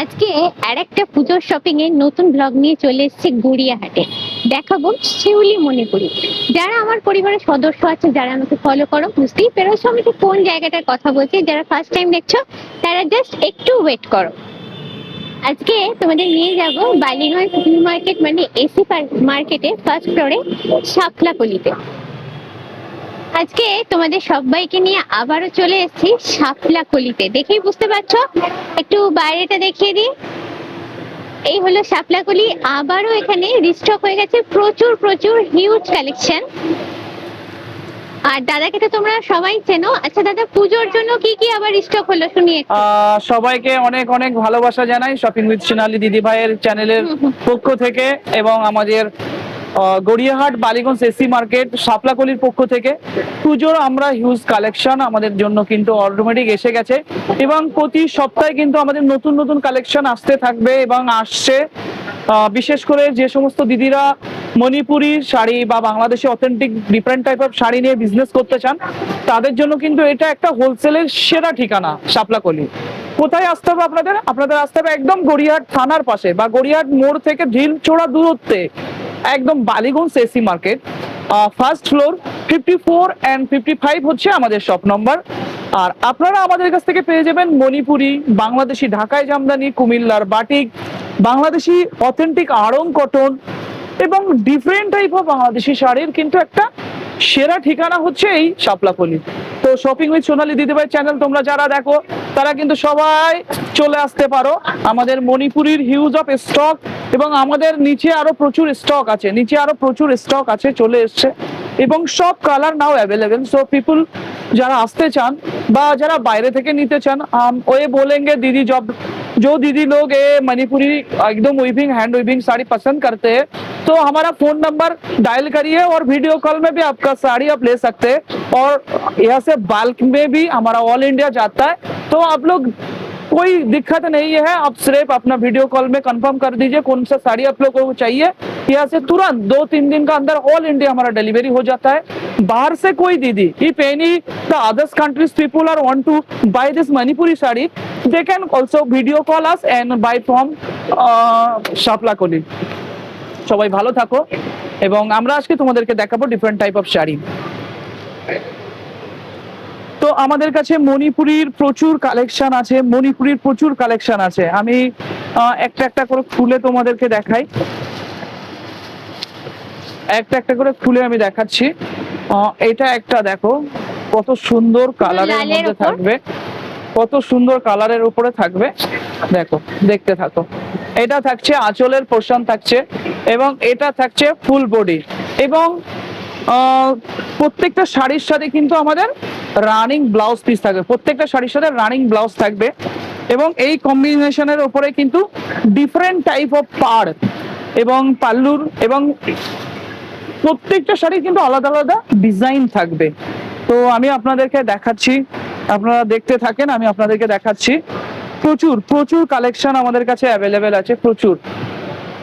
আজকে আরেকটা পুজোর শপিং এর নতুন ব্লগ নিয়ে চলে এসেছি গড়িয়াহাটে। দেখাবো শিউলি মণিপুরি। যারা আমার পরিবারের সদস্য আছে, যারা আমাকে ফলো করো, বুঝতেই পেরেছো আমি ঠিক কোন জায়গাটার কথা বলছি। যারা ফার্স্ট টাইম দেখছো তারা জাস্ট একটু ওয়েট করো। আজকে তোমাদের নিয়ে যাব বালিগঞ্জ নিউ মার্কেট মানে এসি মার্কেটে ফার্স্ট ফ্লোরে শাপলাকলিতে। আজকে তোমাদের সবাইকে নিয়ে আবারও চলে এসেছি শাপলাকলিতে। দেখেই বুঝতে পারছো, একটু বাইরেটা দেখিয়ে দিই। এই হলো শাপলাকলি। আবারও এখানে রিস্টক হয়ে গেছে, প্রচুর প্রচুর হিউজ কালেকশন। আর দাদাকে তো তোমরা সবাই চেনো। আচ্ছা দাদা, পুজোর জন্য কি কি আবার রিস্টক হলো শুনি একটু। সবাইকে অনেক অনেক ভালোবাসা জানাই শপিং উইথ সোনালী দিদি ভাইয়ের চ্যানেলের পক্ষ থেকে এবং আমাদের গড়িয়াহাট বালিগঞ্জ এসি মার্কেট শাপলাকলির পক্ষ থেকে পুজোর আমরা হিউজ কালেকশন আমাদের জন্য কিন্তু অটোমেটিক এসে গেছে এবং প্রতি সপ্তাহে কিন্তু আমাদের নতুন নতুন কালেকশন আসতে থাকবে এবং আসছে। বিশেষ করে যে সমস্ত দিদিরা মণিপুরি শাড়ি বা Bangladeshi authentic different type of sari নিয়ে বিজনেস করতে চান, তাদের জন্য কিন্তু এটা একটা হোলসেলের সেরা ঠিকানা শাপলাকলি। কোথায় আসতে হবে আপনাদের আসতে হবে একদম গড়িয়াহাট থানার পাশে বা গড়িয়াহাট মোড় থেকে ঢিলছোড়া দূরত্বে একদম Ballygunge AC market first floor 54 and 55 হচ্ছে আমাদের শপ নম্বর। আর আপনারা আমাদের কাছ থেকে পেয়ে যাবেন মণিপুরি, বাংলাদেশি ঢাকাই জামদানি, কুমিল্লার বাটিক, বাংলাদেশি অথেন্টিক আড়ং কটন এবং ডিফারেন্ট টাইপ অফ বাংলাদেশি শাড়ির কিন্তু একটা সেরা ঠিকানা হচ্ছে এই শাপলাকলি। তো শপিং উইথ সোনালী দিদিভাই চ্যানেল তোমরা যারা দেখো তারা কিন্তু সবাই চলে আসতে পারো। আমাদের মণিপুরির হিউজ অফ স্টক এবং আমাদের নিচে আরো প্রচুর স্টক আছে চলে এসছে এবং সব কালার নাও অ্যাভেলেবেল। সো পিপুল যারা আসতে চান বা যারা বাইরে থেকে নিতে চান, ওয়ে बोलेंगे दीदी जो दीदी लोग ये मणिपुरी एकदम वीविंग हैंड वीविंग साड़ी पसंद करते हैं तो हमारा फोन नंबर डायल करिए और वीडियो कॉल में भी आपका साड़ी आप ले सकते हैं और यहाँ से बल्क में भी हमारा ऑल इंडिया जाता है। तो आप लोग कोई दिक्कत नहीं है, आप सिर्फ अपना वीडियो कॉल में कंफर्म कर दीजिए कौन सा साड़ी आप लोगों को चाहिए। यहाँ से तुरंत 2-3 दिन का अंदर ऑल इंडिया हमारा डिलीवरी हो जाता है। बाहर से कोई दीदी, if any the others countries people are want to buy this Manipuri sari, they can also video call us and buy from Shaplakoli. সবাই ভালো থাকো এবং আমরা আজকে তোমাদেরকে দেখাবো ডিফারেন্ট টাইপ অফ শাড়ি। তো আমাদের কাছে মণিপুরির প্রচুর কালেকশন আছে। আমি একটা একটা করে খুলে তোমাদেরকে দেখাই, একটা করে খুলে আমি দেখাচ্ছি। এটা একটা দেখো কত সুন্দর কালারের মধ্যে থাকবে, কত সুন্দর কালারের উপরে থাকবে। দেখো, দেখতে থাকো। এটা থাকছে আঁচলের পোর্শন থাকছে এবং এটা থাকছে ফুল বডি এবং প্রত্যেকটা শাড়ির সাথে কিন্তু আমাদের রানিং ব্লাউজ পিস থাকবে, প্রত্যেকটা শাড়ির সাথে রানিং ব্লাউজ থাকবে এবং এই কম্বিনেশনের উপরে কিন্তু ডিফারেন্ট টাইপ অফ পাড় এবং পাল্লুর এবং প্রত্যেকটা শাড়ি কিন্তু আলাদা আলাদা ডিজাইন থাকবে। তো আমি আপনাদেরকে দেখাচ্ছি, আপনারা দেখতে থাকেন, আমি আপনাদেরকে দেখাচ্ছি। প্রচুর প্রচুর কালেকশন আমাদের কাছে অ্যাভেলেবেল আছে, প্রচুর।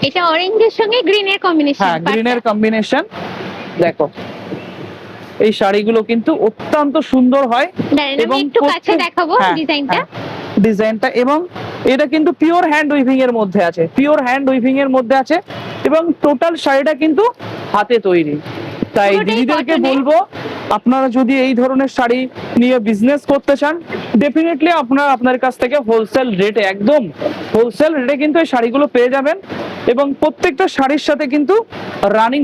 এটা অরেঞ্জের সঙ্গে গ্রিনের কম্বিনেশন। হ্যাঁ, গ্রিনের কম্বিনেশন। দেখো এই শাড়িগুলো কিন্তু অত্যন্ত সুন্দর হয় এবং একটু কাছে দেখাবো ডিজাইনটা। এবং এটা কিন্তু পিওর হ্যান্ড উইভিং এর মধ্যে আছে, এবং টোটাল শাড়িটা কিন্তু হাতে তৈরি। তাই দিদিদেরকে বলবো আপনারা যদি এই ধরনের শাড়ি নিয়ে বিজনেস করতে চান, ডেফিনেটলি আপনারা আপনার কাছ থেকে হোলসেল রেটে কিন্তু এই শাড়িগুলো পেয়ে যাবেন এবং প্রত্যেকটা শাড়ির সাথে কিন্তু রানিং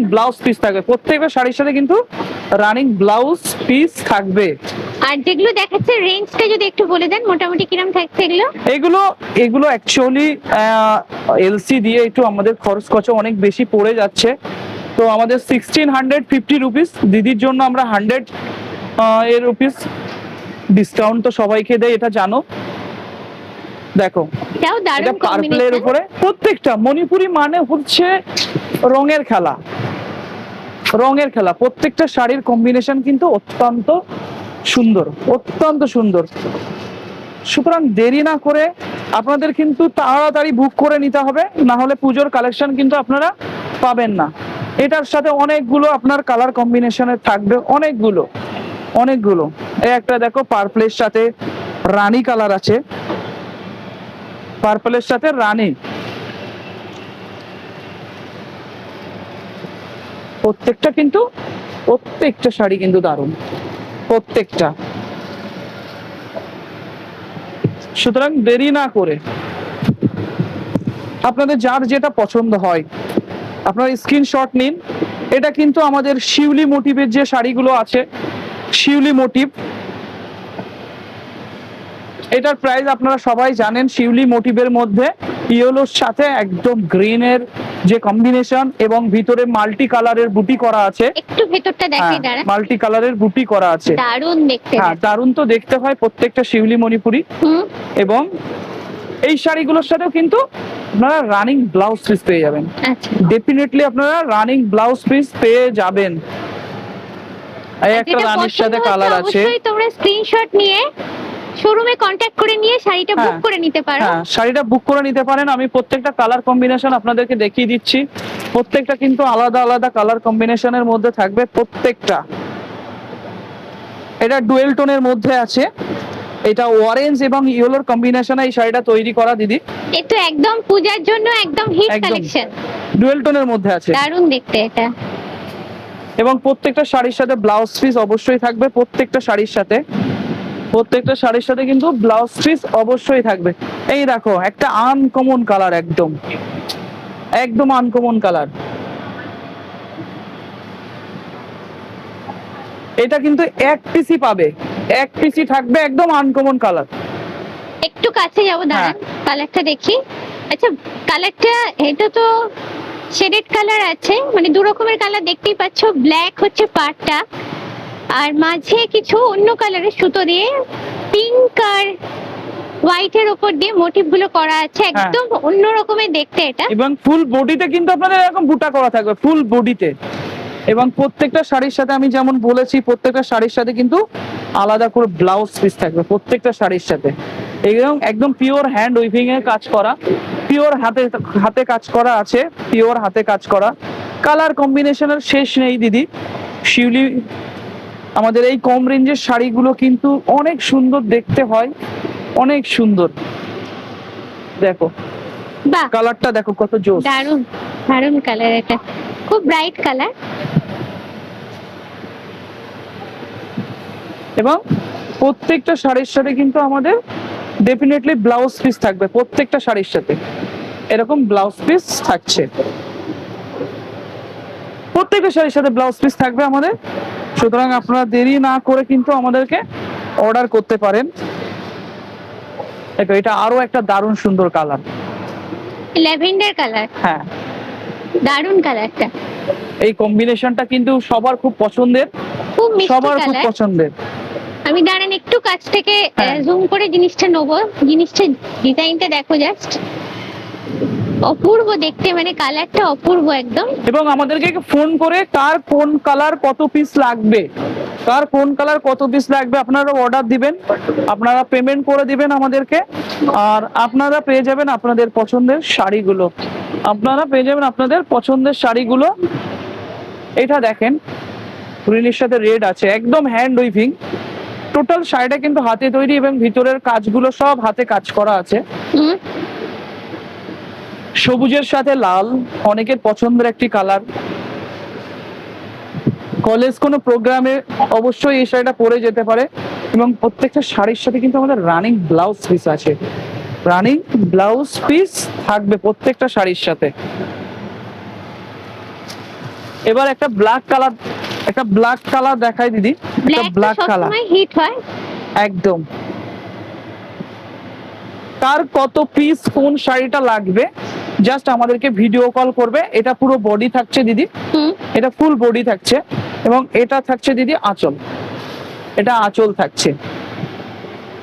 ব্লাউজ পিস থাকবে। আর যেগুলো দেখাচ্ছে রেঞ্জটা যদি একটু বলে দেন, মোটামুটি কিরকম থাকছে এগুলো অ্যাকচুয়ালি এলসি দিয়ে একটু আমাদের খরচ অনেক বেশি পড়ে যাচ্ছে। তো আমাদের 1650 রুপিস, দিদির জন্য আমরা 100 রুপিস ডিসকাউন্ট তো সবাইকে দেয়, এটা জানো। দেখো এটা পার্পলের উপরে, প্রত্যেকটা মণিপুরি মানে হচ্ছে রঙের খেলা। প্রত্যেকটা শাড়ির কম্বিনেশন কিন্তু অত্যন্ত সুন্দর। সুতরাং দেরি না করে আপনাদের কিন্তু তাড়াতাড়ি বুক করে নিতে হবে, না হলে পুজোর কালেকশন কিন্তু আপনারা পাবেন না। এটার সাথে অনেকগুলো আপনার কালার কম্বিনেশনে থাকবে, অনেকগুলো। এই একটা দেখো পার্পলের সাথে রানী কালার আছে, পার্পলের সাথে রানী, প্রত্যেকটা শাড়ি কিন্তু দারুণ, প্রত্যেকটা। সুতরাং দেরি না করে আপনাদের যার যেটা পছন্দ হয় আপনারা স্ক্রিনশট নিন। এটা কিন্তু আমাদের শিউলি মোটিভের যে শাড়িগুলো আছে, শিউলি মোটিভ, এটার প্রাইস আপনারা সবাই জানেন। শিউলি মোটিভের মধ্যে ইয়েলোর সাথে একদম গ্রিনের যে কম্বিনেশন এবং ভিতরে মাল্টি কালারের বুটি করা আছে, একটু ভেতরটা দেখাই দাঁড়া, মাল্টি কালারের বুটি করা আছে, দারুণ দেখতে। হ্যাঁ দারুণ তো দেখতে হয় প্রত্যেকটা শিউলি মণিপুরি। এবং এই শাড়িগুলোর সাথেও কিন্তু আপনারা রানিং ব্লাউজ পিস পেয়ে যাবেন। আচ্ছা, ডেফিনেটলি আপনারা রানিং ব্লাউজ পিস পেয়ে যাবেন। এই একটা যেটা রানীর পছন্দ সাথে হচ্ছে কালার আছে, অবশ্যই তোমরা স্ক্রিনশট নিয়ে শোরুমে কন্ট্যাক্ট করে নিয়ে শাড়িটা বুক হ্যাঁ। করে নিতে পারো। হ্যাঁ শাড়িটা বুক করে নিতে পারেন। আমি প্রত্যেকটা কালার কম্বিনেশন আপনাদেরকে দেখিয়ে দিচ্ছি, প্রত্যেকটা কিন্তু আলাদা আলাদা কালার কম্বিনেশনের মধ্যে থাকবে প্রত্যেকটা। এটা ডুয়েল টোনের মধ্যে আছে, এটা অরেঞ্জ এবং ইয়েলোর কম্বিনেশনে এই শাড়িটা তৈরি করা দিদি। এ তো একদম পূজার জন্য একদম হিট একদম। কালেকশন, ডুয়েল টোনের মধ্যে আছে দারুণ দেখতে এটা। এবং প্রত্যেকটা শাড়ির সাথে ব্লাউজ পিস অবশ্যই থাকবে। প্রত্যেকটা শাড়ির সাথে কিন্তু ব্লাউজ পিস অবশ্যই থাকবে। এই দেখো একটা আনকমন কালার, একদম একদম আনকমন কালার। এটা কিন্তু এক পিসই পাবে, এক পিসই থাকবে, একদম আনকমন কালার। একটু কাছে যাবো, দাঁড়ান কালারটা দেখি। আচ্ছা কালারটা, এটা তো শেডেড কালার আছে, মানে দু রকমের কালার দেখতেই পাচ্ছ। ব্ল্যাক হচ্ছে পাড়টা, আর মাঝে কিছু অন্য কালারের সুতো দিয়ে পিঙ্ক আর হোয়াইটের উপর দিয়ে মোটিভ গুলো করা আছে, একদম অন্য রকমের দেখতে এটা। এবং ফুল বডিতে কিন্তু আপনাদের এরকম বুটা করা থাকবে, ফুল বডিতে। এবং প্রত্যেকটা শাড়ির সাথে আমি যেমন বলেছি, প্রত্যেকটা শাড়ির সাথে কিন্তু আলাদা করে ব্লাউজ পিস থাকবে প্রত্যেকটা শাড়ির সাথে। এবং একদম পিওর হ্যান্ড উইভিং এর কাজ করা, পিওর হাতে কাজ করা আছে, পিওর হাতে কাজ করা। কালার কম্বিনেশনের শেষ নেই দিদি। শিউলি আমাদের এই কম রেঞ্জের শাড়িগুলো কিন্তু অনেক সুন্দর দেখতে হয়, অনেক সুন্দর। দেখো বাহ, কালারটা দেখো কত জোস, দারুণ দারুণ কালার, এটা খুব ব্রাইট কালার। এবং প্রত্যেকটা শাড়ির সাথে কিন্তু আমাদের ডেফিনেটলি ব্লাউজ পিস থাকবে। প্রত্যেকটা শাড়ির সাথে এরকম ব্লাউজ পিস থাকছে, প্রত্যেকটা শাড়ির সাথে ব্লাউজ পিস থাকবে আমাদের। সুতরাং আপনারা দেরি না করে কিন্তু আমাদেরকে অর্ডার করতে পারেন। দেখো এটা আরো একটা দারুণ সুন্দর কালার, ল্যাভেন্ডার কালার, হ্যাঁ দারুণ কালারটা। এই কম্বিনেশনটা কিন্তু সবার খুব পছন্দের, খুব মিষ্টি সবার খুব কালার। পছন্দের। আমি দাঁড়ান একটু কাছ থেকে হ্যাঁ। জুম করে জিনিসটা নেবো। জিনিসটা ডিজাইনটা দেখো, জাস্ট অপূর্ব দেখতে, মানে কালারটা অপূর্ব একদম। এবং আমাদেরকে ফোন করে কার কোন কালার কত পিস লাগবে, কার কোন কালার কত পিস লাগবে আপনারা অর্ডার দিবেন, আপনারা পেমেন্ট করে দিবেন আমাদেরকে। আর আপনারা পেয়ে যাবেন আপনাদের পছন্দের শাড়িগুলো, আপনারা পেয়ে যাবেন আপনাদের পছন্দের শাড়িগুলো। এটা দেখেন গ্রিনের সাথে রেড আছে, একদম হ্যান্ড উইভিং। টোটাল শাড়িটা কিন্তু হাতে তৈরি এবং ভিতরের কাজগুলো সব হাতে কাজ করা আছে। সবুজের সাথে লাল অনেকের পছন্দের একটি কালার। কলেজ কোনো প্রোগ্রামে অবশ্যই এই শাড়িটা পরে যেতে পারে। এবং প্রত্যেকটা শাড়ির সাথে কিন্তু আমাদের রানিং ব্লাউজ পিস আছে, রানিং ব্লাউজ পিস থাকবে প্রত্যেকটা শাড়ির সাথে। এবার একটা ব্ল্যাক কালার দেখাই দিদি। ব্ল্যাক কালার হিট হয় একদম। কার কত পিস কোন শাড়িটা লাগবে জাস্ট আমাদেরকে ভিডিও কল করবে। এটা পুরো বডি থাকছে দিদি, এটা ফুল বডি থাকছে। এবং এটা থাকছে দিদি আঁচল, এটা আঁচল থাকছে,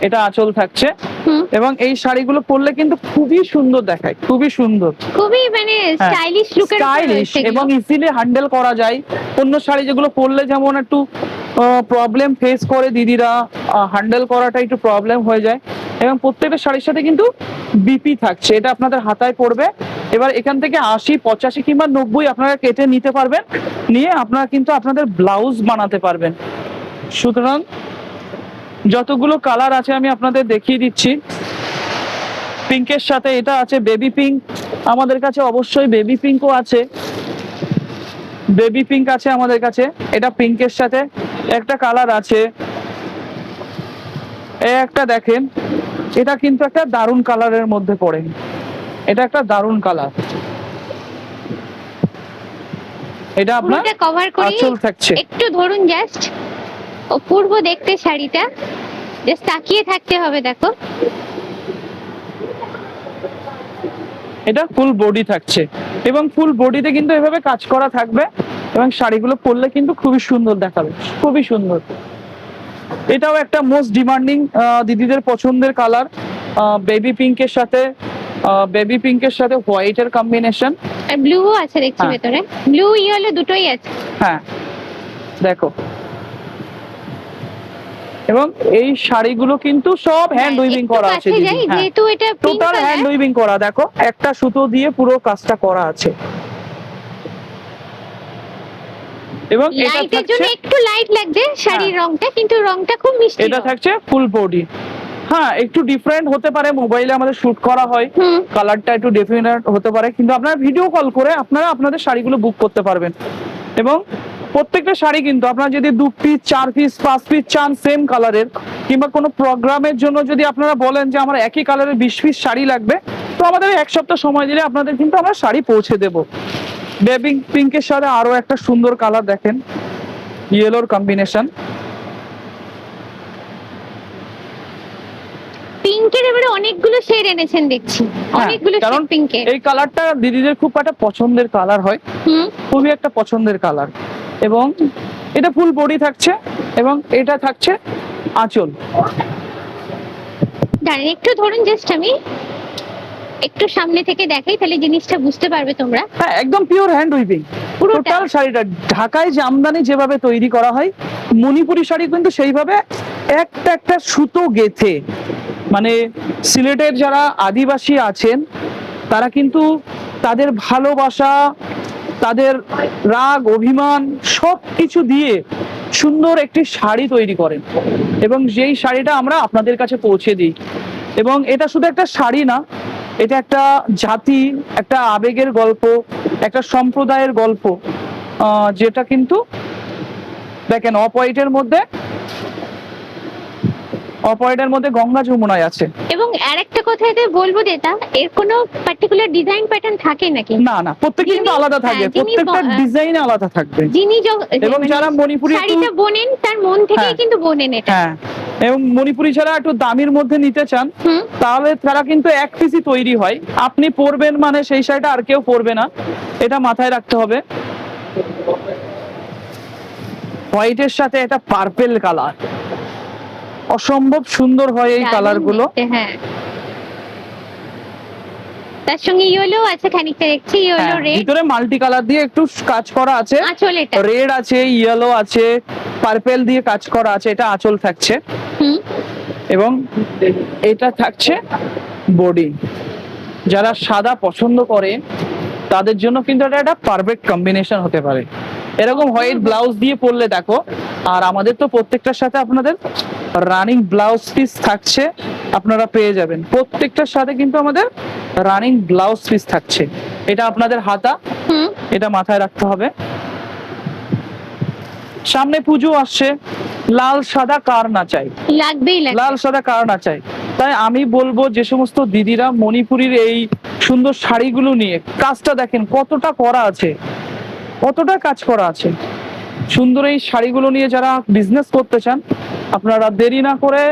এটা আঁচল থাকছে। এবং এই শাড়িগুলো পরলে কিন্তু খুবই সুন্দর দেখায়, খুবই সুন্দর, খুবই মানে স্টাইলিশ লুকের, স্টাইলিশ এবং ইজিলি হ্যান্ডেল করা যায়। অন্য শাড়ি যেগুলো পরলে যেমন একটু প্রবলেম ফেস করে দিদিরা, হ্যান্ডেল করাটা একটু প্রবলেম হয়ে যায়। এবং প্রত্যেকটা শাড়ির সাথে কিন্তু বিপি থাকছে, এটা আপনাদের হাতায় পড়বে। এবার এখান থেকে 80, 85 কিংবা 90 আপনারা কেটে নিতে পারবেন, নিয়ে আপনারা কিন্তু আপনাদের ব্লাউজ বানাতে পারবেন। সুতরাং যতগুলো কালার আছে আমি আপনাদের দেখিয়ে দিচ্ছি। পিঙ্কের সাথে এটা আছে বেবি পিঙ্ক, আমাদের কাছে অবশ্যই বেবি পিঙ্কও আছে, বেবি পিঙ্ক আছে আমাদের কাছে। এটা পিঙ্কের সাথে একটা কালার আছে, এই একটা দেখেন, এটা কিন্তু একটা দারুণ কালারের মধ্যে পড়ে, এটা একটা দারুণ কালার। এটা আপনার পুরোটা কভার করে আঁচল থাকছে। একটু ধরুন জাস্ট, অপূর্ব দেখতে শাড়িটা, জাস্ট তাকিয়ে থাকতে হবে। দেখো এটা ফুল বডি থাকছে এবং ফুল বডিতে কিন্তু এভাবে কাজ করা থাকবে এবং শাড়িগুলো পরলে কিন্তু খুবই সুন্দর দেখাবে, খুবই সুন্দর। এটাও একটা মোস্ট ডিমান্ডিং দিদিদের পছন্দের কালার, বেবি পিঙ্কের সাথে, বেবি পিঙ্কের সাথে হোয়াইটের কম্বিনেশন। আর ব্লুও আছে দেখছি হ্যাঁ। ভেতরে, ব্লু ইয়েলো দুটোই আছে। হ্যাঁ দেখো, এবং এই শাড়িগুলো কিন্তু সব হ্যান্ড উইভিং করা আছে দিদি, হ্যাঁ যেহেতু এটা পিঙ্ক টোটাল হ্যান্ড উইভিং করা। দেখো একটা সুতো দিয়ে পুরো কাজটা করা আছে এবং এটা লাইটের জন্য থাকছে, একটু লাইট লাগছে শাড়ির রংটা, কিন্তু রংটা খুব মিষ্টি। এটা থাকছে ফুল বডি। হ্যাঁ একটু ডিফারেন্ট হতে পারে, মোবাইলে আমাদের শুট করা হয়, হুম। কালারটা একটু ডিফারেন্ট হতে পারে, কিন্তু আপনারা ভিডিও কল করে আপনারা আপনাদের শাড়িগুলো বুক করতে পারবেন। এবং প্রত্যেকটা শাড়ি কিন্তু আপনারা যদি 2 পিস 4 পিস 5 পিস চান সেম কালারের, কিংবা কোনো প্রোগ্রামের জন্য যদি আপনারা বলেন যে আমার একই কালারের 20 পিস শাড়ি লাগবে, তো আমাদের 1 সপ্তাহ সময় দিলে আপনাদের কিন্তু আমরা শাড়ি পৌঁছে দেব। বেবি পিঙ্কের সাথে আরো একটা সুন্দর কালার দেখেন, ইয়েলোর কম্বিনেশন। পিঙ্কের এবারে অনেকগুলো শেড এনেছেন দেখছি, অনেকগুলো কারণ শেড পিঙ্কের। এই কালারটা দিদিদের খুব একটা পছন্দের কালার হয়, হুম। খুবই একটা পছন্দের কালার। এবং এটা ফুল বডি থাকছে এবং এটা থাকছে আঁচল। দাঁড়ান একটু ধরুন জাস্ট, আমি একটু সামনে থেকে দেখাই, তাহলে জিনিসটা বুঝতে পারবে তোমরা। হ্যাঁ একদম পিওর হ্যান্ড উইভিং পুরোটা। টোটাল শাড়িটা। ঢাকায় জামদানি যেভাবে তৈরি করা হয়, মণিপুরি শাড়ি কিন্তু সেইভাবে একটা একটা সুতো গেথে, মানে সিলেটের যারা আদিবাসী আছেন তারা কিন্তু তাদের ভালোবাসা, তাদের রাগ অভিমান সব কিছু দিয়ে সুন্দর একটি শাড়ি তৈরি করেন এবং যেই শাড়িটা আমরা আপনাদের কাছে পৌঁছে দিই। এবং এটা শুধু একটা শাড়ি না, এটা একটা জাতি, একটা আবেগের গল্প, একটা সম্প্রদায়ের গল্প, যেটা কিন্তু দেখেন অফ হোয়াইটের মধ্যে, অফ হোয়াইটের মধ্যে গঙ্গা যমুনায় আছে। এবং আরেকটা কথা এতে বলবো যেটা, এর কোনো পার্টিকুলার ডিজাইন প্যাটার্ন থাকে নাকি? না না, প্রত্যেকটা কিন্তু যিনি- আলাদা থাকবে, হ্যাঁ, যিনি প্রত্যেকটা ডিজাইন আলাদা থাকবে। যিনি এবং যারা মণিপুরি শাড়িটা বোনেন তার মন থেকেই হ্যাঁ। কিন্তু বোনেন এটা। হ্যাঁ, এবং মণিপুরি যারা একটু দামির মধ্যে নিতে চান, হুম। তাহলে তারা কিন্তু এক পিসই তৈরি হয়, আপনি পরবেন মানে সেই শাড়িটা আর কেউ পরবে না, এটা মাথায় রাখতে হবে। হোয়াইটের সাথে এটা পার্পেল কালার, অসম্ভব সুন্দর হয় এই দারুণ কালার গুলো। দেখতে, হ্যাঁ। তার সঙ্গে ইয়েলো আছে খানিকটা দেখছি, ইয়েলো হ্যাঁ, রেড। ভিতরে মাল্টি কালার দিয়ে একটু কাজ করা আছে, আঁচল এটা। রেড আছে, ইয়েলো আছে, পার্পেল দিয়ে কাজ করা আছে, এটা আঁচল থাকছে। হুম। এবং এটা থাকছে বডি। যারা সাদা পছন্দ করে তাদের জন্য কিন্তু এটা একটা পারফেক্ট কম্বিনেশন হতে পারে। এরকম হোয়াইট ব্লাউজ দিয়ে পরলে দেখো, আর আমাদের তো প্রত্যেকটার সাথে আপনাদের রানিং ব্লাউজ পিস থাকছে, আপনারা পেয়ে যাবেন প্রত্যেকটার সাথে কিন্তু আমাদের রানিং ব্লাউজ পিস থাকছে। এটা আপনাদের হাতা, হুম। এটা মাথায় রাখতে হবে। সামনে পুজো আসছে, লাল সাদা কার না চাই, লাগবেই লাগবে। লাল সাদা কার না চাই। তাই আমি বলবো যে সমস্ত দিদিরা মণিপুরীর এই সুন্দর শাড়িগুলো নিয়ে, কাজটা দেখেন কতটা করা আছে, কতটা কাজ করা আছে। সুন্দর এই শাড়িগুলো নিয়ে যারা বিজনেস করতে চান, আপনারা দেরি না করে,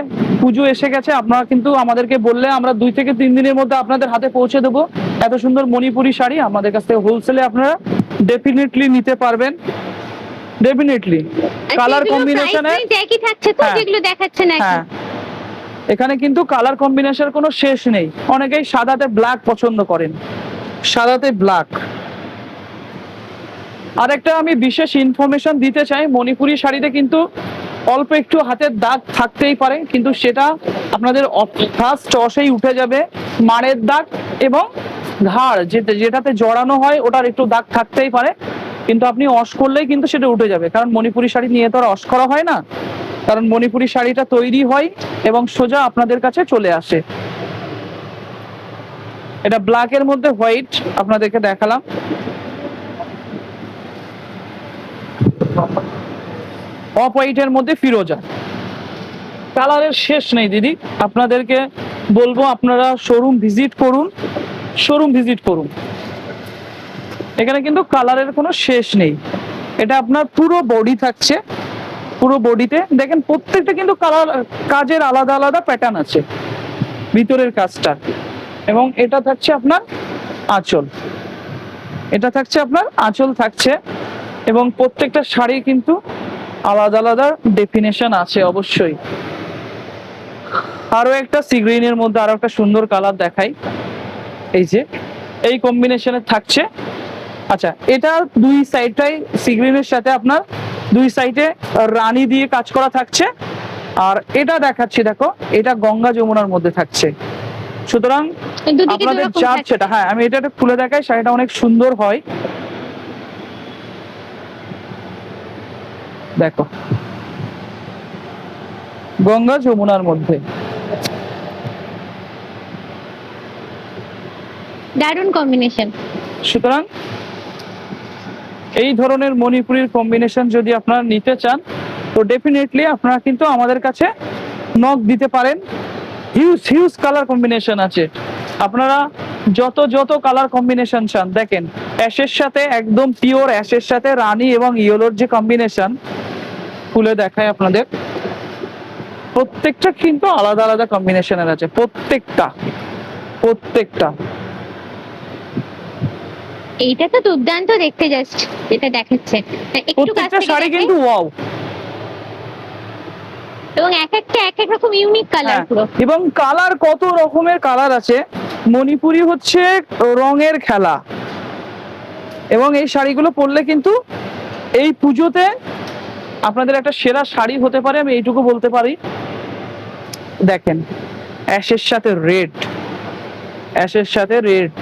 পুজো এসে গেছে, আপনারা কিন্তু আমাদেরকে বললে আমরা 2 থেকে 3 দিনের মধ্যে আপনাদের হাতে পৌঁছে দেবো। এত সুন্দর মণিপুরি শাড়ি আমাদের কাছ থেকে হোলসেলে আপনারা ডেফিনেটলি নিতে পারবেন, ডেফিনেটলি। কালার কম্বিনেশনে একই থাকছে তো, হ্যাঁ। যেগুলো দেখাচ্ছে না। হ্যাঁ, এখানে কিন্তু কালার কম্বিনেশনের কোনো শেষ নেই। অনেকেই সাদাতে ব্ল্যাক পছন্দ করেন, সাদাতে ব্ল্যাক। আরেকটা আমি বিশেষ ইনফরমেশন দিতে চাই, মণিপুরি শাড়িতে কিন্তু অল্প একটু হাতের দাগ থাকতেই পারে, কিন্তু সেটা আপনাদের ফার্স্ট চষেই উঠে যাবে। মাড়ের দাগ এবং ঘাড় যেটাতে জড়ানো হয় ওটার একটু দাগ থাকতেই পারে, কিন্তু আপনি ওয়াশ করলেই কিন্তু সেটা উঠে যাবে। কারণ মণিপুরি শাড়ি নিয়ে তো আর ওয়াশ করা হয় না, কারণ মণিপুরি শাড়িটা তৈরি হয় এবং সোজা আপনাদের কাছে চলে আসে। এটা ব্ল্যাক এর মধ্যে হোয়াইট আপনাদেরকে দেখালাম। অফ হোয়াইটের মধ্যে ফিরোজা, কালারের শেষ নেই দিদি। আপনাদেরকে বলবো আপনারা শোরুম ভিজিট করুন, শোরুম ভিজিট করুন। এখানে কিন্তু কালারের কোনো শেষ নেই। এটা আপনার পুরো বডি থাকছে, পুরো বডিতে দেখেন প্রত্যেকটা কিন্তু কালার কাজের আলাদা আলাদা প্যাটার্ন আছে ভিতরের কাজটা। এবং এটা থাকছে আপনার আঁচল, এটা থাকছে আপনার আঁচল থাকছে। এবং প্রত্যেকটা শাড়ি কিন্তু আলাদা আলাদা ডেফিনেশন আছে অবশ্যই। আরো একটা সি গ্রিনের মধ্যে আরো একটা সুন্দর কালার দেখাই, এই যে এই কম্বিনেশনে থাকছে। আচ্ছা, এটা দুই সাইডটাই সি গ্রিনের সাথে আপনার দুই সাইডে রানী দিয়ে কাজ করা থাকছে। আর এটা দেখাচ্ছি, দেখো এটা গঙ্গা যমুনার মধ্যে থাকছে। সুতরাং দুদিকে আপনাদের দুরকম চার থাকছে। সেটা, হ্যাঁ আমি এটা একটু খুলে দেখাই, শাড়িটা অনেক সুন্দর হয়। দেখো গঙ্গা যমুনার মধ্যে, দারুণ কম্বিনেশন। সুতরাং এই ধরনের মণিপুরীর কম্বিনেশন যদি আপনারা নিতে চান তো ডেফিনেটলি আপনারা কিন্তু আমাদের কাছে নক দিতে পারেন। হিউজ হিউজ কালার কম্বিনেশন আছে, আপনারা যত যত কালার কম্বিনেশন চান। দেখেন অ্যাশের সাথে একদম পিওর অ্যাশের সাথে রানী এবং ইয়েলোর যে কম্বিনেশন, খুলে দেখায় আপনাদের, প্রত্যেকটা কিন্তু আলাদা আলাদা কম্বিনেশনের আছে, প্রত্যেকটা প্রত্যেকটা। এইটা তো দুর্দান্ত দেখতে, জাস্ট যেটা দেখাচ্ছে একটু কাছ প্রত্যেকটা থেকে শাড়ি দেখাই। কিন্তু ওয়াও। এবং এক একটা এক এক রকম ইউনিক কালার হ্যাঁ, পুরো। এবং কালার কত রকমের কালার আছে। মণিপুরি হচ্ছে রঙের খেলা, এবং এই শাড়িগুলো পরলে কিন্তু এই পুজোতে আপনাদের একটা সেরা শাড়ি হতে পারে, আমি এইটুকু বলতে পারি। দেখেন অ্যাশের সাথে রেড, অ্যাশের সাথে রেড,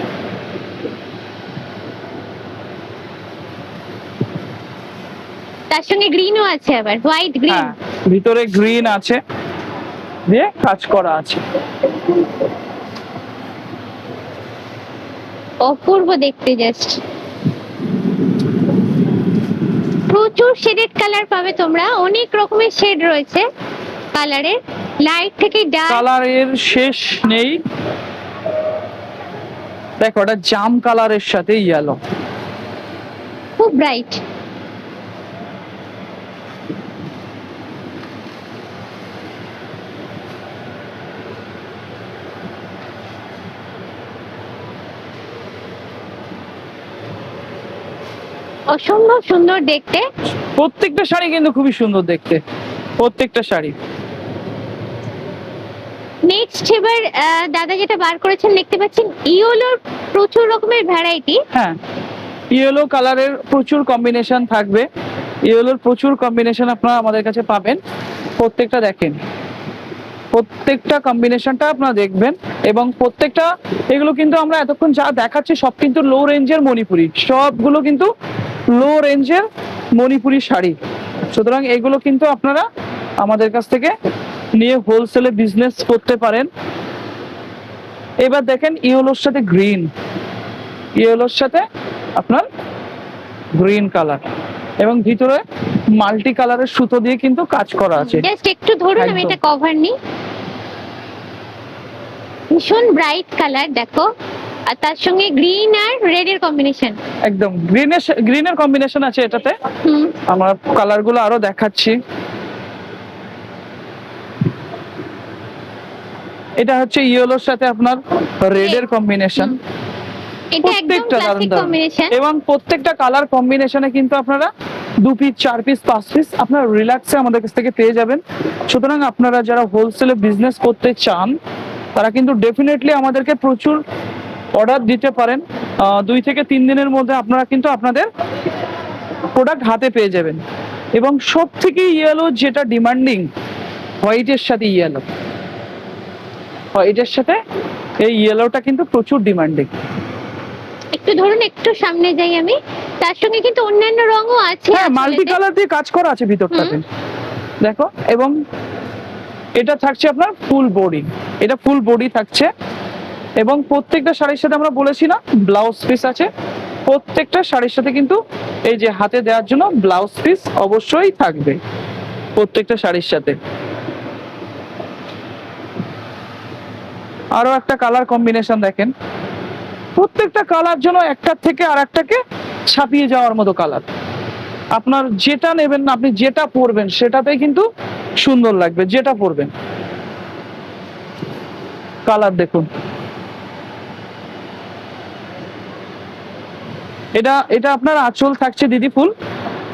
তার সঙ্গে গ্রিনও আছে, আবার হোয়াইট গ্রিন। হ্যাঁ ভিতরে গ্রিন আছে দিয়ে কাজ করা আছে। অপূর্ব দেখতে, জাস্ট প্রচুর শেডেড কালার পাবে তোমরা, অনেক রকমের শেড রয়েছে কালারের, লাইট থেকে ডার্ক। কালারের শেষ নেই। দেখো এটা জাম কালারের সাথে ইয়েলো, খুব ব্রাইট। অসম্ভব সুন্দর দেখতে। প্রত্যেকটা শাড়ি কিন্তু খুবই সুন্দর দেখতে, প্রত্যেকটা শাড়ি। নেক্সট এবার দাদা যেটা বার করেছেন দেখতে পাচ্ছেন, ইয়েলোর প্রচুর রকমের ভ্যারাইটি। হ্যাঁ ইয়েলো কালারের প্রচুর কম্বিনেশন থাকবে, ইয়েলোর প্রচুর কম্বিনেশন আপনারা আমাদের কাছে পাবেন। প্রত্যেকটা দেখেন, প্রত্যেকটা কম্বিনেশনটা আপনারা দেখবেন। এবং প্রত্যেকটা এগুলো কিন্তু আমরা এতক্ষণ যা দেখাচ্ছি সব কিন্তু লো রেঞ্জের মণিপুরি, সবগুলো কিন্তু লো রেঞ্জের মণিপুরি শাড়ি। সুতরাং এগুলো কিন্তু আপনারা আমাদের কাছ থেকে নিয়ে হোলসেলে বিজনেস করতে পারেন। এবার দেখেন ইয়েলোর সাথে গ্রিন, ইয়েলোর সাথে আপনার গ্রিন কালার, এবং ভিতরে মাল্টি কালারের সুতো দিয়ে কিন্তু কাজ করা আছে। জাস্ট একটু ধরুন, আমি একদম। এটা কভার নিই। ভীষণ ব্রাইট কালার দেখো, আর তার সঙ্গে গ্রিন আর রেড এর কম্বিনেশন। একদম গ্রিনের কম্বিনেশন আছে এটাতে। হুম, আমরা কালার গুলো আরো দেখাচ্ছি। এটা হচ্ছে ইয়েলোর সাথে আপনার রেড এর কম্বিনেশন। এটা একদম প্রত্যেকটা দারুণ ক্লাসিক দারুণ, কম্বিনেশন। এবং প্রত্যেকটা কালার কম্বিনেশনে কিন্তু আপনারা 2 পিস 4 পিস 5 পিস আপনারা রিল্যাক্সে আমাদের কাছ থেকে পেয়ে যাবেন। সুতরাং আপনারা যারা হোলসেলে বিজনেস করতে চান তারা কিন্তু ডেফিনেটলি আমাদেরকে প্রচুর অর্ডার দিতে পারেন। 2 থেকে 3 দিনের মধ্যে আপনারা কিন্তু আপনাদের প্রোডাক্ট হাতে পেয়ে যাবেন। এবং সব থেকে ইয়েলো যেটা ডিমান্ডিং, হোয়াইটের সাথে ইয়েলো, হোয়াইটের সাথে এই ইয়েলোটা কিন্তু প্রচুর ডিমান্ডিং। একটু ধরুন, একটু সামনে যাই আমি। তার সঙ্গে কিন্তু অন্যান্য রঙও আছে। হ্যাঁ মাল্টি আসলেতে। কালার দিয়ে কাজ করা আছে ভিতরটাতে, দেখো। এবং এটা থাকছে আপনার ফুল বডি, এটা ফুল বডি থাকছে। এবং প্রত্যেকটা শাড়ির সাথে আমরা বলেছি না ব্লাউজ পিস আছে, প্রত্যেকটা শাড়ির সাথে কিন্তু এই যে হাতে দেওয়ার জন্য ব্লাউজ পিস অবশ্যই থাকবে প্রত্যেকটা শাড়ির সাথে। আরো একটা কালার কম্বিনেশন দেখেন, প্রত্যেকটা কালার যেন একটার থেকে আর একটাকে ছাপিয়ে যাওয়ার মতো কালার। আপনার যেটা নেবেন না, আপনি যেটা পরবেন সেটাতেই কিন্তু সুন্দর লাগবে, যেটা পরবেন। কালার দেখুন, এটা এটা আপনার আঁচল থাকছে দিদি ফুল,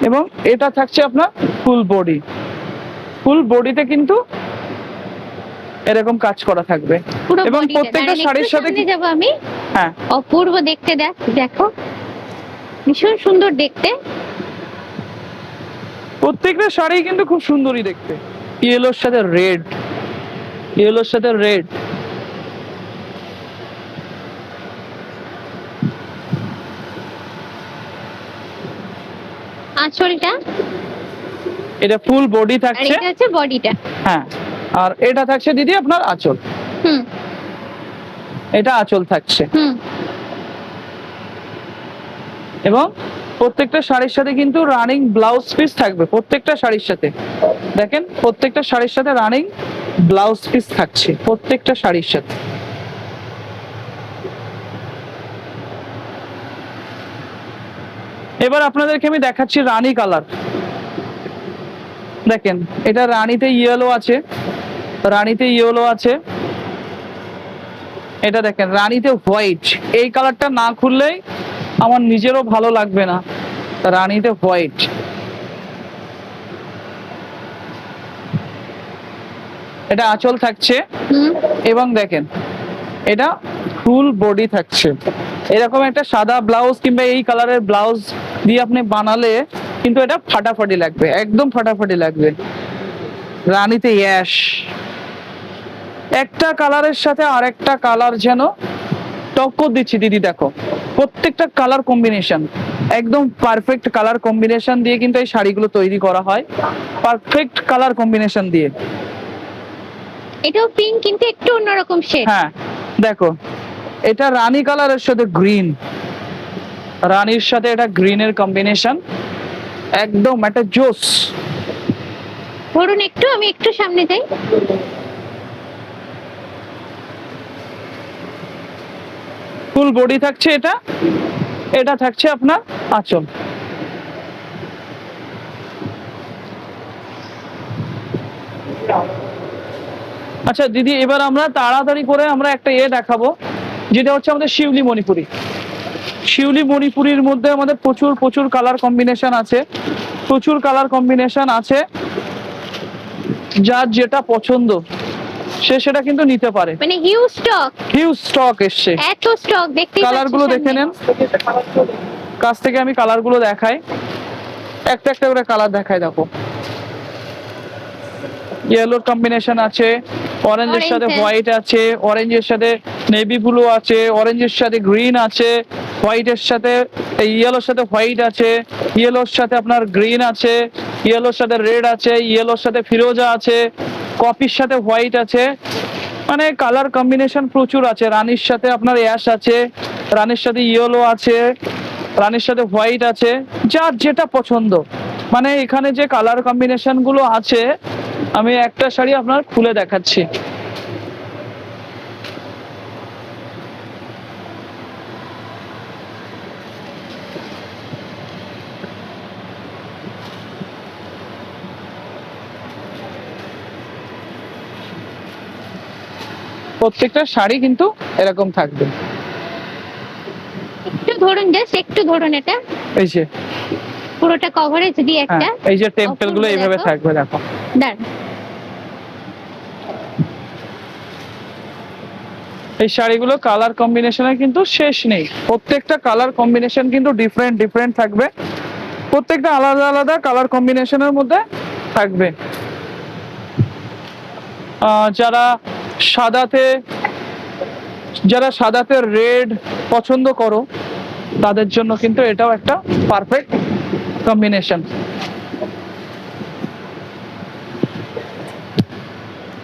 এবং এটা থাকছে আপনার ফুল বডি। ফুল বডিতে কিন্তু এরকম কাজ করা থাকবে, পুরো এবং body টা। প্রত্যেকটা দাঁড়ান, শাড়ির একটু সাথে সামনে যাবো আমি। হ্যাঁ অপূর্ব দেখতে, দেখো ভীষণ সুন্দর দেখতে। প্রত্যেকটা শাড়ি কিন্তু খুব সুন্দরই দেখতে। ইয়েলোর সাথে রেড, ইয়েলোর সাথে রেড, আঁচলটা এটা ফুল বডি আর থাকছে। এটা হচ্ছে বডিটা। হ্যাঁ, আর এটা থাকছে দিদি আপনার আঁচল, হুম এটা আঁচল থাকছে। হুম। এবং প্রত্যেকটা শাড়ির সাথে কিন্তু রানিং ব্লাউজ পিস থাকবে, প্রত্যেকটা শাড়ির সাথে দেখেন, প্রত্যেকটা শাড়ির সাথে রানিং ব্লাউজ পিস থাকছে প্রত্যেকটা শাড়ির সাথে। এবার আপনাদেরকে আমি দেখাচ্ছি রানী কালার। দেখেন, এটা রানীতে ইয়েলো আছে, রানীতে ইয়েলো আছে। এটা দেখেন রানীতে হোয়াইট, এই কালারটা না খুললেই আমার নিজেরও ভালো লাগবে না। রানীতে হোয়াইট, এটা আঁচল থাকছে। হুম। এবং দেখেন এটা ফুল বডি থাকছে। এরকম একটা সাদা ব্লাউজ কিংবা এই কালারের ব্লাউজ দিয়ে আপনি বানালে কিন্তু এটা ফাটাফাটি লাগবে, একদম ফাটাফাটি লাগবে। রানীতে অ্যাশ, একটা কালারের সাথে আরেকটা কালার যেন টক্কর দিচ্ছি দিদি। দেখো প্রত্যেকটা কালার কম্বিনেশন একদম পারফেক্ট কালার কম্বিনেশন দিয়ে কিন্তু এই শাড়িগুলো তৈরি করা হয়, পারফেক্ট কালার কম্বিনেশন দিয়ে। এটাও পিঙ্ক কিন্তু একটু অন্যরকম শেড। হ্যাঁ দেখো, এটা রানী কালারের সাথে গ্রিন, রানীর সাথে এটা গ্রিনের কম্বিনেশন, একদম একটা জোস। ধরুন একটু, আমি একটু সামনে যাই। ফুল বডি থাকছে এটা, এটা থাকছে আপনার আঁচল। আচ্ছা দিদি, এবার আমরা তাড়াতাড়ি করে আমরা একটা দেখাবো, যেটা হচ্ছে আমাদের শিউলি মণিপুরি। শিউলি মণিপুরির মধ্যে আমাদের প্রচুর প্রচুর কালার কম্বিনেশন আছে, প্রচুর কালার কম্বিনেশন আছে। যার যেটা পছন্দ সে সেটা কিন্তু নিতে পারে, মানে হিউজ স্টক, হিউজ স্টক এসছে। এত স্টক দেখতে। কালার গুলো দেখে নেন, কাছ থেকে আমি কালার গুলো দেখাই, একটা একটা করে কালার দেখাই। দেখো ইয়েলোর কম্বিনেশন আছে, অরেঞ্জের সাথে হোয়াইট আছে, অরেঞ্জের সাথে নেভি ব্লু আছে, অরেঞ্জের সাথে গ্রিন আছে, হোয়াইটের সাথে ইয়েলোর সাথে হোয়াইট আছে, ইয়েলোর সাথে আপনার গ্রিন আছে, ইয়েলোর সাথে রেড আছে, ইয়েলোর সাথে ফিরোজা আছে, কপির সাথে হোয়াইট আছে। মানে কালার কম্বিনেশন প্রচুর আছে। রানীর সাথে আপনার অ্যাশ আছে, রানীর সাথে ইয়েলো আছে, রানীর সাথে হোয়াইট আছে, যার যেটা পছন্দ। মানে এখানে যে কালার কম্বিনেশন গুলো আছে, আমি একটা শাড়ি আপনার খুলে দেখাচ্ছি। প্রত্যেকটা শাড়ি কিন্তু এরকম থাকবে। একটু ধরুন, জাস্ট একটু ধরুন, এটা এই যে পুরোটা কভারেজ দিয়ে একটা। এই যে টেম্পল গুলো এইভাবে দেখো। থাকবে। দেখো দাঁড়ান, এই শাড়িগুলো কালার কম্বিনেশনের কিন্তু শেষ নেই, প্রত্যেকটা কালার কম্বিনেশন কিন্তু ডিফারেন্ট ডিফারেন্ট থাকবে, প্রত্যেকটা আলাদা আলাদা কালার কম্বিনেশনের মধ্যে থাকবে। যারা সাদাতে রেড পছন্দ করো তাদের জন্য কিন্তু এটাও একটা পারফেক্ট কম্বিনেশন।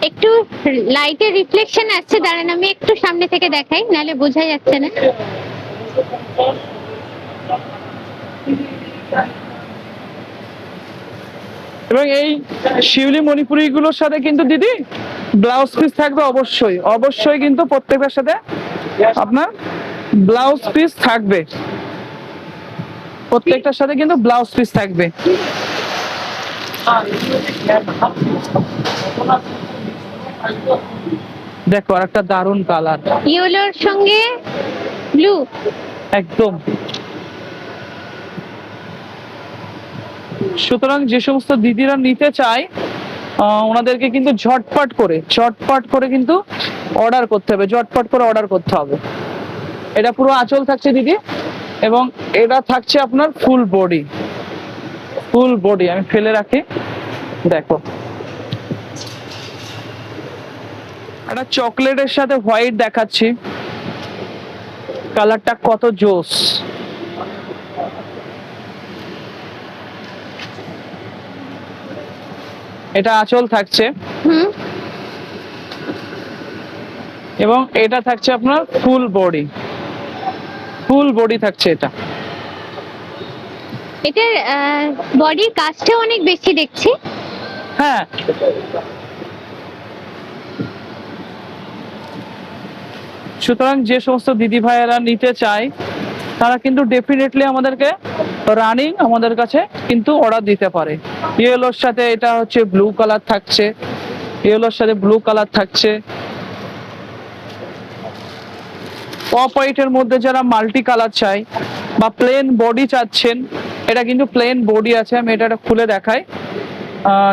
একটু লাইটের রিফ্লেকশন আসছে, দাঁড়ান আমি একটু সামনে থেকে দেখাই, নাহলে বোঝা যাচ্ছে না। এবং এই শিউলি মণিপুরি গুলোর সাথে কিন্তু দিদি ব্লাউজ পিস থাকবে, অবশ্যই অবশ্যই কিন্তু প্রত্যেকটার সাথে আপনার ব্লাউজ পিস থাকবে, প্রত্যেকটার সাথে কিন্তু ব্লাউজ পিস থাকবে। দেখো আর একটা দারুন কালার, ইয়েলোর সঙ্গে ব্লু, একদম। সুতরাং যে সমস্ত দিদিরা নিতে চায় ওনাদেরকে কিন্তু ঝটপট করে কিন্তু অর্ডার করতে হবে, ঝটপট করে অর্ডার করতে হবে। এটা পুরো আঁচল থাকছে দিদি, এবং এটা থাকছে আপনার ফুল বডি। আমি ফেলে রাখি, দেখো একটা চকলেটের সাথে হোয়াইট দেখাচ্ছি, কালারটা কত জোস। এটা আঁচল থাকছে, এবং এটা থাকছে আপনার ফুল বডি থাকছে এটা। এটার বডির কাজটা অনেক বেশি দেখছি। হ্যাঁ, সুতরাং যে সমস্ত দিদি ভাইয়েরা নিতে চায় তারা কিন্তু ডেফিনেটলি আমাদেরকে রানিং আমাদের কাছে কিন্তু অর্ডার দিতে পারে। ইয়েলোর সাথে এটা হচ্ছে ব্লু কালার থাকছে, ইয়েলোর সাথে ব্লু কালার থাকছে। অফ হোয়াইটের মধ্যে যারা মাল্টি কালার চাই বা প্লেন বডি চাচ্ছেন, এটা কিন্তু প্লেন বডি আছে, আমি এটা খুলে দেখাই।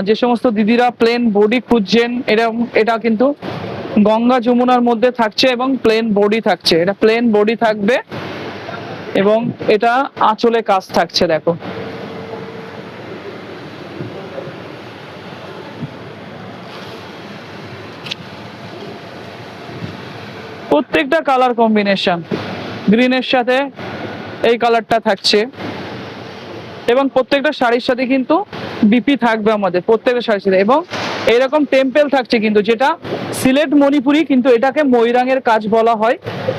যে সমস্ত দিদিরা প্লেন বডি খুঁজছেন, এটা কিন্তু গঙ্গা যমুনার মধ্যে থাকছে এবং প্লেন বডি থাকছে, এটা প্লেন বডি থাকবে এবং এটা আঁচলে কাজ থাকছে। দেখো প্রত্যেকটা কালার কম্বিনেশন, গ্রিনের সাথে এই কালারটা থাকছে, এবং প্রত্যেকটা শাড়ির সাথে কিন্তু বিপি থাকবে আমাদের প্রত্যেকটা শাড়ির সাথে, এবং এরকম টেম্পেল থাকছে কিন্তু, যেটা সিলেট মণিপুরি কিন্তু এটাকে ময়ূরাঙের কাজ বলা হয়।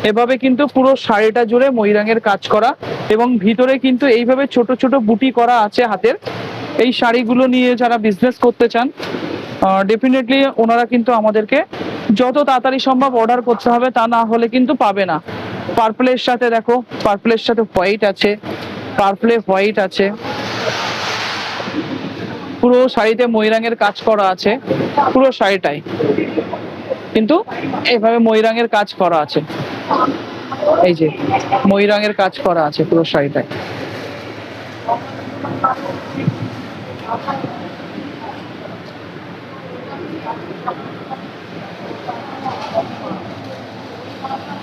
এভাবে কিন্তু পুরো শাড়িটা জুড়ে ময়ূরাঙের কাজ করা, এবং ভিতরে কিন্তু এইভাবে ছোট ছোট বুটি করা আছে হাতের। এই শাড়িগুলো নিয়ে যারা বিজনেস করতে চান ডেফিনেটলি ওনারা কিন্তু আমাদেরকে যত তাড়াতাড়ি সম্ভব অর্ডার করতে হবে, তা না হলে কিন্তু পাবে না। পার্পলের সাথে দেখো, পার্পলের সাথে হোয়াইট আছে, পার্পলে হোয়াইট আছে, পুরো শাড়িতে ময়ূরাঙের কাজ করা আছে, পুরো শাড়িটাই কিন্তু এইভাবে ময়ূরাঙের কাজ করা আছে, এই যে ময়ূরাঙের কাজ করা আছে পুরো শাড়িটায়।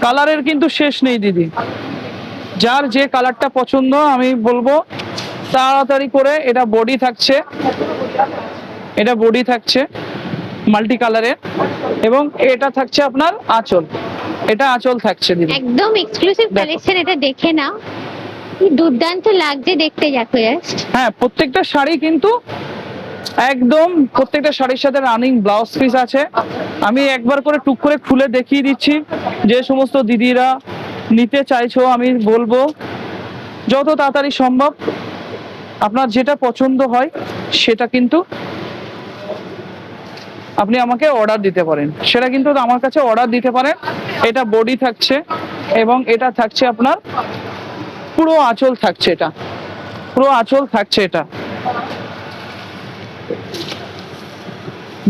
কালারের কিন্তু শেষ নেই দিদি, যার যে কালারটা পছন্দ আমি বলবো তাড়াতাড়ি করে। এটা বডি থাকছে, এটা বডি থাকছে মাল্টি কালারের, এবং এটা থাকছে আপনার আঁচল, এটা আঁচল থাকছে দিদি। একদম এক্সক্লুসিভ কালেকশন, এটা দেখে নাও, কি দুর্দান্ত লাগছে দেখতে, দেখো জাস্ট। হ্যাঁ, প্রত্যেকটা শাড়ি কিন্তু একদম প্রত্যেকটা শাড়ির সাথে রানিং ব্লাউজ পিস আছে। আমি একবার করে টুক করে খুলে দেখিয়ে দিচ্ছি, যে সমস্ত দিদিরা নিতে চাইছো আমি বলবো যত তাড়াতাড়ি সম্ভব আপনার যেটা পছন্দ হয় সেটা কিন্তু আপনি আমাকে অর্ডার দিতে পারেন, সেটা কিন্তু আমার কাছে অর্ডার দিতে পারেন। এটা বডি থাকছে এবং এটা থাকছে আপনার পুরো আঁচল থাকছে, এটা পুরো আঁচল থাকছে। এটা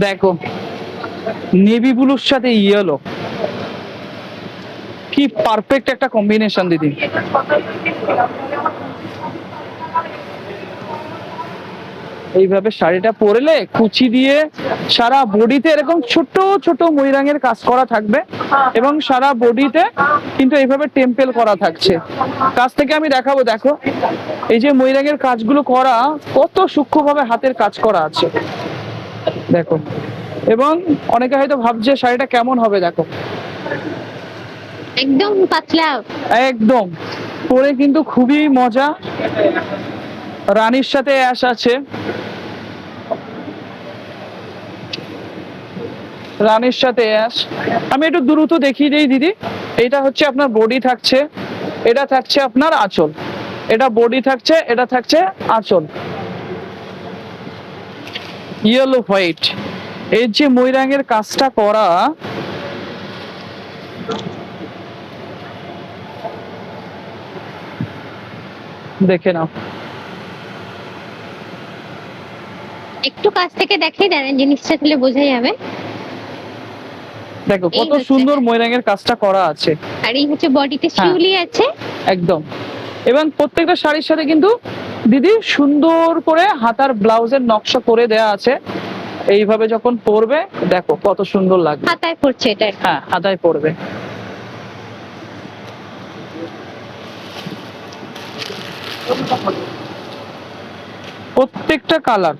দেখো নেভি ব্লুর সাথে ইয়েলো, কি পারফেক্ট একটা কম্বিনেশন দিদি। এইভাবে শাড়িটা পরলে কুচি দিয়ে সারা বডিতে এরকম ছোট ছোট ময়ূরাঙের কাজ করা থাকবে, এবং সারা বডিতে কিন্তু এইভাবে টেম্পেল করা থাকছে। কাছ থেকে আমি দেখাবো, দেখো এই যে ময়ূরাঙের কাজগুলো করা কত সূক্ষ্মভাবে হাতের কাজ করা আছে, দেখো। এবং অনেকে হয়তো ভাবছে শাড়িটা কেমন হবে, দেখো একদম পাতলা, একদম পরে কিন্তু খুবই মজা। রানীর সাথে অ্যাশ আছে, রানীর সাথে অ্যাশ। আমি একটু দ্রুত দেখিয়ে দিই দিদি। এটা হচ্ছে আপনার বডি থাকছে, এটা থাকছে আপনার আঁচল, এটা বডি থাকছে, এটা থাকছে আঁচল। ইয়েলো হোয়াইট, এর যে ময়ূরাঙের কাজটা করা, দেখে নাও। একটু কাছ থেকে দেখিয়ে দেন, জিনিসটা তাহলে বোঝা যাবে। দেখো এই কত হচ্ছে সুন্দর ময়ূরাঙের কাজটা করা আছে। আর এই হচ্ছে বডিতে শিউলি আছে একদম। এবং প্রত্যেকটা শাড়ির সাথে কিন্তু দিদি সুন্দর করে হাতার ব্লাউজের নকশা করে দেয়া আছে। এইভাবে যখন পরবে দেখো কত সুন্দর লাগবে। হাতায় পড়ছে এটা। হ্যাঁ, হাতায় পরবে। প্রত্যেকটা কালার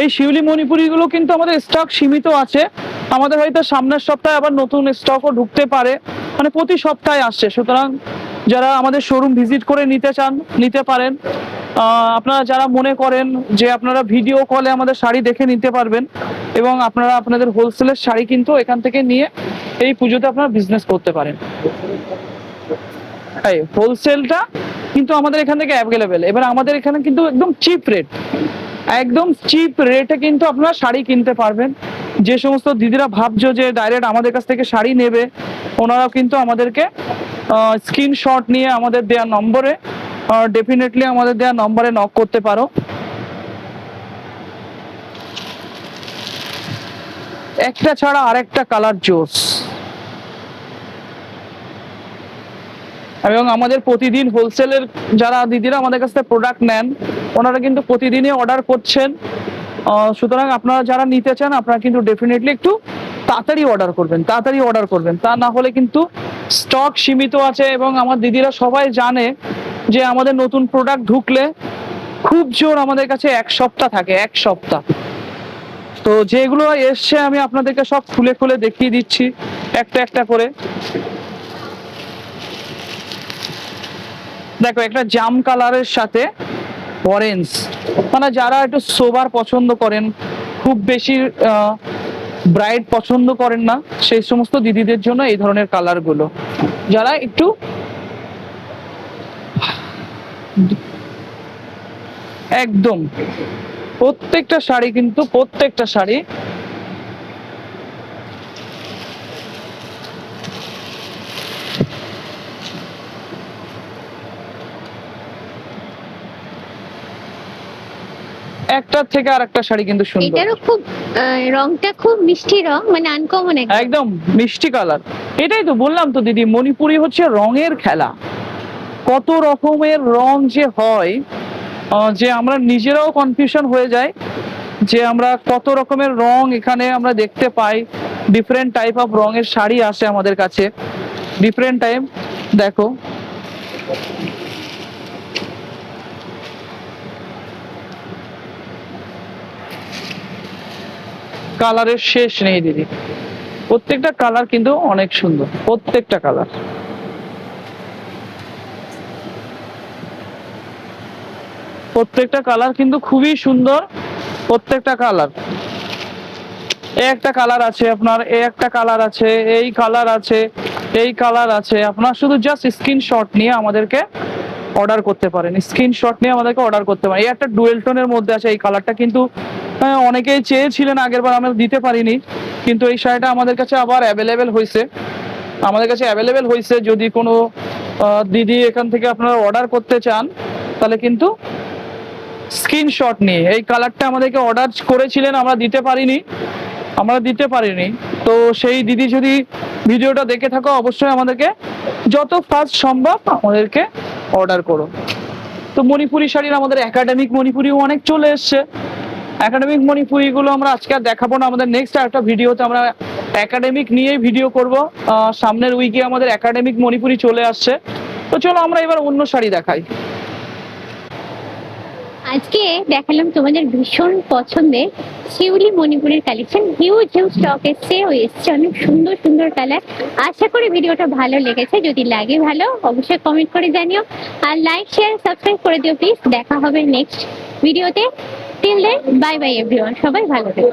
এই শিউলি মণিপুরি গুলো কিন্তু আমাদের স্টক সীমিত আছে। আমাদের হয়তো সামনের সপ্তাহে আবার নতুন স্টকও ঢুকতে পারে, মানে প্রতি সপ্তাহে আসছে। সুতরাং যারা আমাদের শোরুম ভিজিট করে নিতে চান নিতে পারেন। আপনারা যারা মনে করেন যে আপনারা ভিডিও কলে আমাদের শাড়ি দেখে নিতে পারবেন এবং আপনারা আপনাদের হোলসেলের শাড়ি কিন্তু এখান থেকে নিয়ে এই পুজোতে আপনারা বিজনেস করতে পারেন। এই হোলসেলটা কিন্তু আমাদের এখান থেকে অ্যাভেলেবেল। এবার আমাদের এখানে কিন্তু একদম চিপ রেট, একদম চিপ রেটে কিন্তু আপনারা শাড়ি কিনতে পারবেন। যে সমস্ত দিদিরা ভাবছো যে ডাইরেক্ট আমাদের কাছ থেকে শাড়ি নেবে, ওনারাও কিন্তু আমাদেরকে স্ক্রিনশট নিয়ে আমাদের দেওয়া নম্বরে ডেফিনেটলি আমাদের দেওয়া নম্বরে নক করতে পারো। একটা ছাড়া আরেকটা কালার জোস। এবং আমাদের প্রতিদিন হোলসেলের যারা দিদিরা আমাদের কাছ থেকে প্রোডাক্ট নেন, ওনারা কিন্তু প্রতিদিনই অর্ডার করছেন। সুতরাং আপনারা যারা নিতে চান আপনারা কিন্তু ডেফিনেটলি একটু তাড়াতাড়ি অর্ডার করবেন, তাড়াতাড়ি অর্ডার করবেন। তা না হলে কিন্তু স্টক সীমিত আছে। এবং আমার দিদিরা সবাই জানে যে আমাদের নতুন প্রোডাক্ট ঢুকলে খুব জোর আমাদের কাছে 1 সপ্তাহ থাকে, 1 সপ্তাহ। তো যেগুলো এসছে আমি আপনাদেরকে সব খুলে খুলে দেখিয়ে দিচ্ছি একটা একটা করে। দেখো একটা জাম কালারের সাথে অরেঞ্জ, মানে যারা একটু সোবার পছন্দ করেন, খুব বেশি ব্রাইট পছন্দ করেন না, সেই সমস্ত দিদিদের জন্য এই ধরনের কালার গুলো। যারা একটু একদম প্রত্যেকটা শাড়ি কিন্তু প্রত্যেকটা শাড়ি একটা থেকে আরেকটা শাড়ি কিন্তু সুন্দর। এটারও খুব রংটা খুব মিষ্টি রং, মানে আনকমন একদম মিষ্টি কালার। এটাই তো বললাম তো দিদি, মণিপুরি হচ্ছে রঙের খেলা। কত রকমের রং যে হয় যে আমরা নিজেরাও কনফিউশন হয়ে যায় যে আমরা কত রকমের রং এখানে আমরা দেখতে পাই। ডিফারেন্ট টাইপ অফ রঙের শাড়ি আসে আমাদের কাছে, ডিফারেন্ট টাইপ। দেখো কালারের শেষ নেই দিদি, প্রত্যেকটা কালার কিন্তু অনেক সুন্দর, প্রত্যেকটা কালার। প্রত্যেকটা কালার কিন্তু খুবই সুন্দর, প্রত্যেকটা কালার। একটা কালার আছে আপনার, একটা কালার আছে, এই কালার আছে, এই কালার আছে। আপনার শুধু জাস্ট স্ক্রিনশট নিয়ে আমাদেরকে অর্ডার করতে পারেন, স্ক্রিনশট নিয়ে আমাদেরকে অর্ডার করতে পারেন। এই একটা ডুয়েল টোনের মধ্যে আছে, এই কালারটা কিন্তু অনেকেই চেয়েছিলেন, আগের বার আমরা দিতে পারিনি, কিন্তু এই শাড়িটা আমাদের কাছে আবার অ্যাভেলেবেল হয়েছে, আমাদের কাছে অ্যাভেলেবেল হয়েছে। যদি কোনো দিদি এখান থেকে আপনারা অর্ডার করতে চান তাহলে কিন্তু স্ক্রিনশট নিয়ে, এই কালারটা আমাদেরকে অর্ডার করেছিলেন, আমরা দিতে পারিনি। তো সেই দিদি যদি ভিডিওটা দেখে থাকো অবশ্যই আমাদেরকে যত ফাস্ট সম্ভব আমাদেরকে অর্ডার করো। তো মণিপুরি শাড়ির আমাদের একাডেমিক মণিপুরিও অনেক চলে এসছে। একাডেমিক মণিপুরি গুলো আমরা আজকে আর দেখাবো না, আমাদের নেক্সট একটা ভিডিওতে আমরা একাডেমিক নিয়েই ভিডিও করব। সামনের উইকে আমাদের একাডেমিক মণিপুরি চলে আসছে। তো চলো আমরা এবার অন্য শাড়ি দেখাই। আজকে দেখালাম তোমাদের ভীষণ পছন্দের শিউলি মণিপুরের কালেকশন। হিউজ স্টক এসছে অনেক সুন্দর সুন্দর কালার। আশা করি ভিডিওটা ভালো লেগেছে, যদি লাগে ভালো অবশ্যই কমেন্ট করে জানিও, আর লাইক শেয়ার সাবস্ক্রাইব করে দিও প্লিজ। দেখা হবে নেক্সট ভিডিওতে। Till then bye bye everyone, সবাই ভালো থেকো।